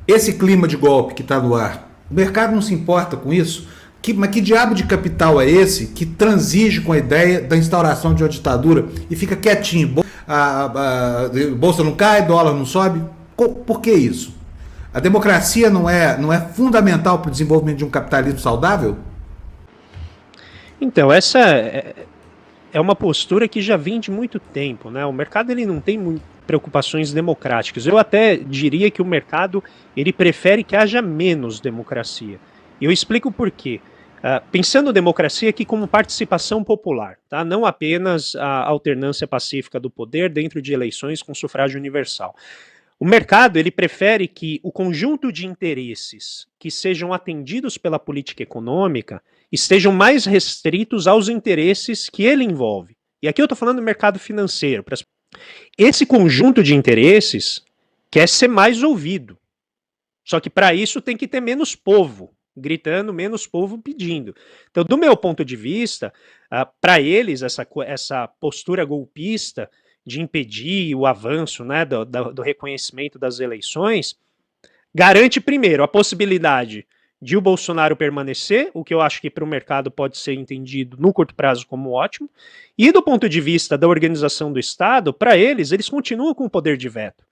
Esse clima de golpe que está no ar, o mercado não se importa com isso? Mas que diabo de capital é esse que transige com a ideia da instauração de uma ditadura e fica quietinho? A bolsa não cai, dólar não sobe? Por que isso? A democracia não é fundamental para o desenvolvimento de um capitalismo saudável? Então, essa é uma postura que já vem de muito tempo, né? O mercado ele não tem preocupações democráticas. Eu até diria que o mercado ele prefere que haja menos democracia. E eu explico por quê. Pensando democracia aqui como participação popular, tá? Não apenas a alternância pacífica do poder dentro de eleições com sufrágio universal. O mercado ele prefere que o conjunto de interesses que sejam atendidos pela política econômica estejam mais restritos aos interesses que ele envolve. E aqui eu estou falando do mercado financeiro. Esse conjunto de interesses quer ser mais ouvido. Só que para isso tem que ter menos povo gritando, menos povo pedindo. Então, do meu ponto de vista, para eles, essa postura golpista de impedir o avanço, né, do reconhecimento das eleições, garante, primeiro, a possibilidade de o Bolsonaro permanecer, o que eu acho que para o mercado pode ser entendido no curto prazo como ótimo, e do ponto de vista da organização do Estado, para eles continuam com o poder de veto.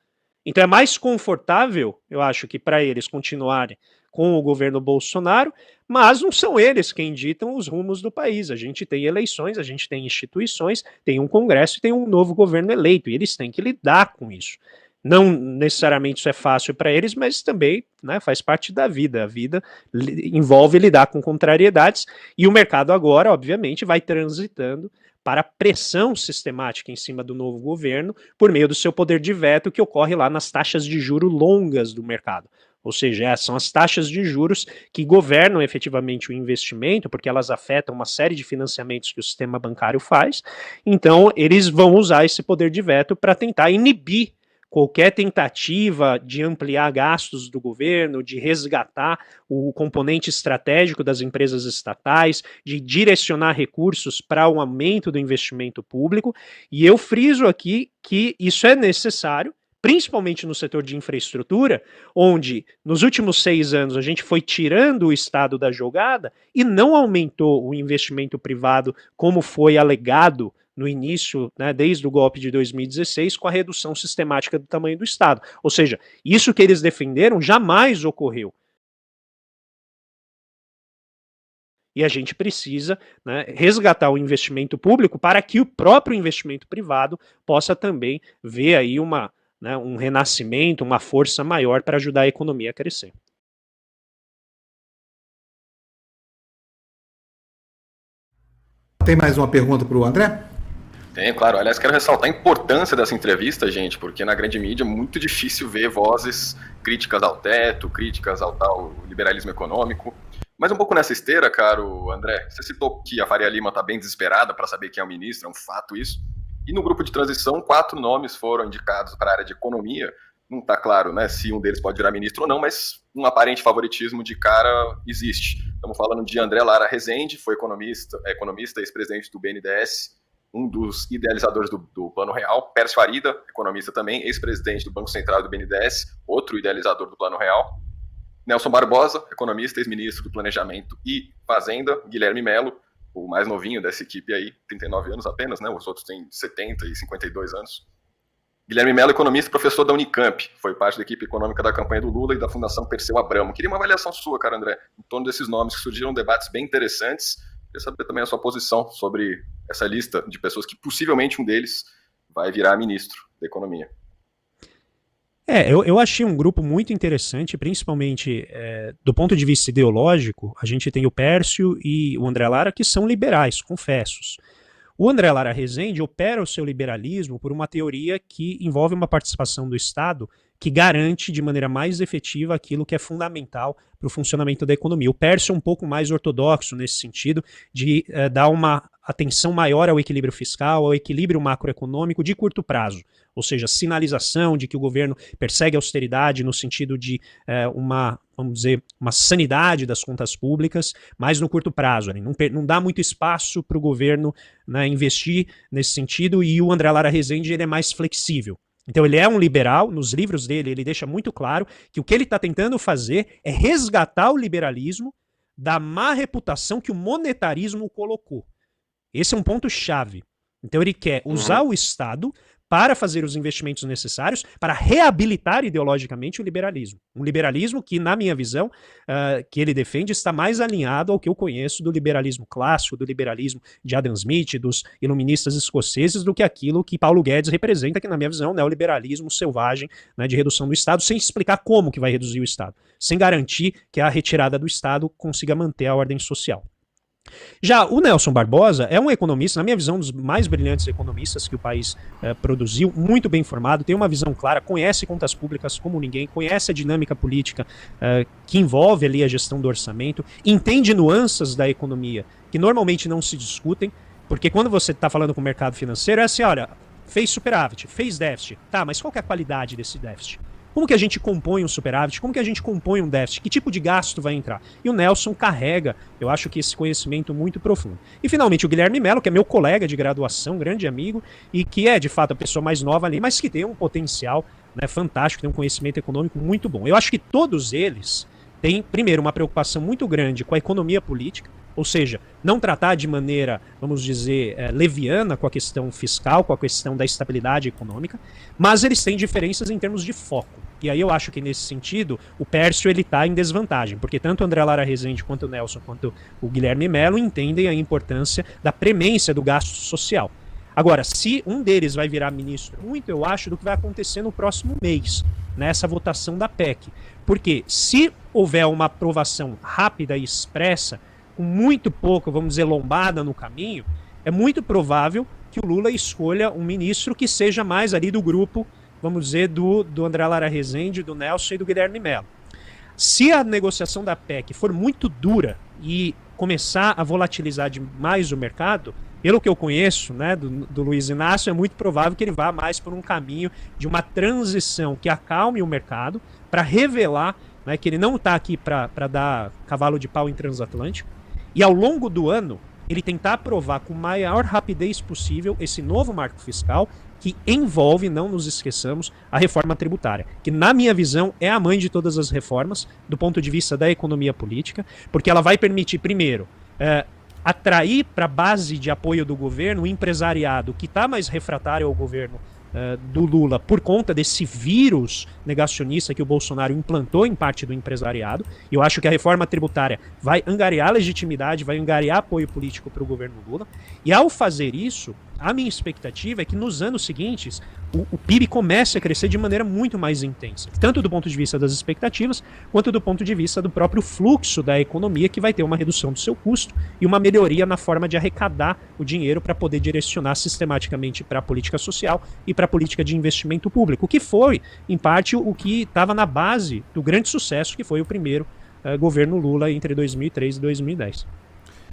Então é mais confortável, eu acho que para eles continuarem com o governo Bolsonaro, mas não são eles quem ditam os rumos do país. A gente tem eleições, a gente tem instituições, tem um Congresso e tem um novo governo eleito, e eles têm que lidar com isso. Não necessariamente isso é fácil para eles, mas também, né, faz parte da vida. A vida envolve lidar com contrariedades, e o mercado agora, obviamente, vai transitando para a pressão sistemática em cima do novo governo por meio do seu poder de veto que ocorre lá nas taxas de juros longas do mercado. Ou seja, são as taxas de juros que governam efetivamente o investimento, porque elas afetam uma série de financiamentos que o sistema bancário faz. Então, eles vão usar esse poder de veto para tentar inibir qualquer tentativa de ampliar gastos do governo, de resgatar o componente estratégico das empresas estatais, de direcionar recursos para o aumento do investimento público. E eu friso aqui que isso é necessário, principalmente no setor de infraestrutura, onde nos últimos 6 anos a gente foi tirando o Estado da jogada e não aumentou o investimento privado como foi alegado no início, né, desde o golpe de 2016, com a redução sistemática do tamanho do Estado. Ou seja, isso que eles defenderam jamais ocorreu. E a gente precisa, né, resgatar o investimento público para que o próprio investimento privado possa também ver aí um renascimento, uma força maior para ajudar a economia a crescer. Tem mais uma pergunta para o André? Tem, claro. Aliás, quero ressaltar a importância dessa entrevista, gente, porque na grande mídia é muito difícil ver vozes críticas ao teto, críticas ao tal liberalismo econômico. Mas um pouco nessa esteira, caro André, você citou que a Faria Lima está bem desesperada para saber quem é o ministro, é um fato isso. E no grupo de transição, 4 nomes foram indicados para a área de economia. Não está claro, né, se um deles pode virar ministro ou não, mas um aparente favoritismo de cara existe. Estamos falando de André Lara Rezende, foi economista, ex-presidente do BNDES, um dos idealizadores do Plano Real, Pérez Farida, economista também, ex-presidente do Banco Central do BNDES, outro idealizador do Plano Real, Nelson Barbosa, economista, ex-ministro do Planejamento e Fazenda, Guilherme Melo, o mais novinho dessa equipe aí, 39 anos apenas, né? Os outros têm 70 e 52 anos. Guilherme Melo, economista, professor da Unicamp, foi parte da equipe econômica da campanha do Lula e da Fundação Perseu Abramo. Queria uma avaliação sua, cara André, em torno desses nomes que surgiram debates bem interessantes. Queria saber também a sua posição sobre essa lista de pessoas que possivelmente um deles vai virar ministro da Economia. Eu achei um grupo muito interessante, principalmente do ponto de vista ideológico. A gente tem o Pércio e o André Lara, que são liberais, confessos. O André Lara Rezende opera o seu liberalismo por uma teoria que envolve uma participação do Estado que garante de maneira mais efetiva aquilo que é fundamental para o funcionamento da economia. O Pércio é um pouco mais ortodoxo nesse sentido, de dar uma atenção maior ao equilíbrio fiscal, ao equilíbrio macroeconômico de curto prazo, ou seja, sinalização de que o governo persegue a austeridade no sentido de vamos dizer, uma sanidade das contas públicas, mas no curto prazo. Não dá muito espaço para o governo, né, investir nesse sentido, e o André Lara Rezende ele é mais flexível. Então ele é um liberal, nos livros dele ele deixa muito claro que o que ele está tentando fazer é resgatar o liberalismo da má reputação que o monetarismo colocou. Esse é um ponto-chave. Então ele quer usar o Estado para fazer os investimentos necessários para reabilitar ideologicamente o liberalismo. Um liberalismo que, na minha visão, que ele defende, está mais alinhado ao que eu conheço do liberalismo clássico, do liberalismo de Adam Smith, dos iluministas escoceses, do que aquilo que Paulo Guedes representa, que, na minha visão, é o neoliberalismo selvagem, né, de redução do Estado, sem explicar como que vai reduzir o Estado, sem garantir que a retirada do Estado consiga manter a ordem social. Já o Nelson Barbosa é um economista, na minha visão, um dos mais brilhantes economistas que o país produziu, muito bem informado, tem uma visão clara, conhece contas públicas como ninguém, conhece a dinâmica política que envolve ali a gestão do orçamento, entende nuances da economia que normalmente não se discutem, porque quando você está falando com o mercado financeiro é assim, olha, fez superávit, fez déficit, tá, mas qual que é a qualidade desse déficit? Como que a gente compõe um superávit? Como que a gente compõe um déficit? Que tipo de gasto vai entrar? E o Nelson carrega, eu acho que esse conhecimento muito profundo. E finalmente o Guilherme Mello, que é meu colega de graduação, grande amigo, e que é de fato a pessoa mais nova ali, mas que tem um potencial, né, fantástico, tem um conhecimento econômico muito bom. Eu acho que todos eles têm, primeiro, uma preocupação muito grande com a economia política, ou seja, não tratar de maneira, vamos dizer, leviana com a questão fiscal, com a questão da estabilidade econômica, mas eles têm diferenças em termos de foco. E aí eu acho que nesse sentido o Pércio ele está em desvantagem, porque tanto o André Lara Rezende quanto o Nelson, quanto o Guilherme Mello entendem a importância da premência do gasto social. Agora, se um deles vai virar ministro, muito eu acho do que vai acontecer no próximo mês, nessa votação da PEC. Porque se houver uma aprovação rápida e expressa, com muito pouco, vamos dizer, lombada no caminho, é muito provável que o Lula escolha um ministro que seja mais ali do grupo, vamos dizer, do André Lara Rezende, do Nelson e do Guilherme Mello. Se a negociação da PEC for muito dura e começar a volatilizar demais o mercado, pelo que eu conheço, né, do Luiz Inácio, é muito provável que ele vá mais por um caminho de uma transição que acalme o mercado para revelar, né, que ele não está aqui para dar cavalo de pau em transatlântico, e ao longo do ano ele tentar aprovar com maior rapidez possível esse novo marco fiscal que envolve, não nos esqueçamos, a reforma tributária, que na minha visão é a mãe de todas as reformas do ponto de vista da economia política, porque ela vai permitir, primeiro, atrair para a base de apoio do governo o empresariado que está mais refratário ao governo do Lula por conta desse vírus negacionista que o Bolsonaro implantou em parte do empresariado. E eu acho que a reforma tributária vai angariar legitimidade, vai angariar apoio político para o governo Lula. E ao fazer isso, a minha expectativa é que nos anos seguintes o PIB comece a crescer de maneira muito mais intensa, tanto do ponto de vista das expectativas, quanto do ponto de vista do próprio fluxo da economia, que vai ter uma redução do seu custo e uma melhoria na forma de arrecadar o dinheiro para poder direcionar sistematicamente para a política social e para a política de investimento público, que foi, em parte, o que estava na base do grande sucesso que foi o primeiro governo Lula entre 2003 e 2010.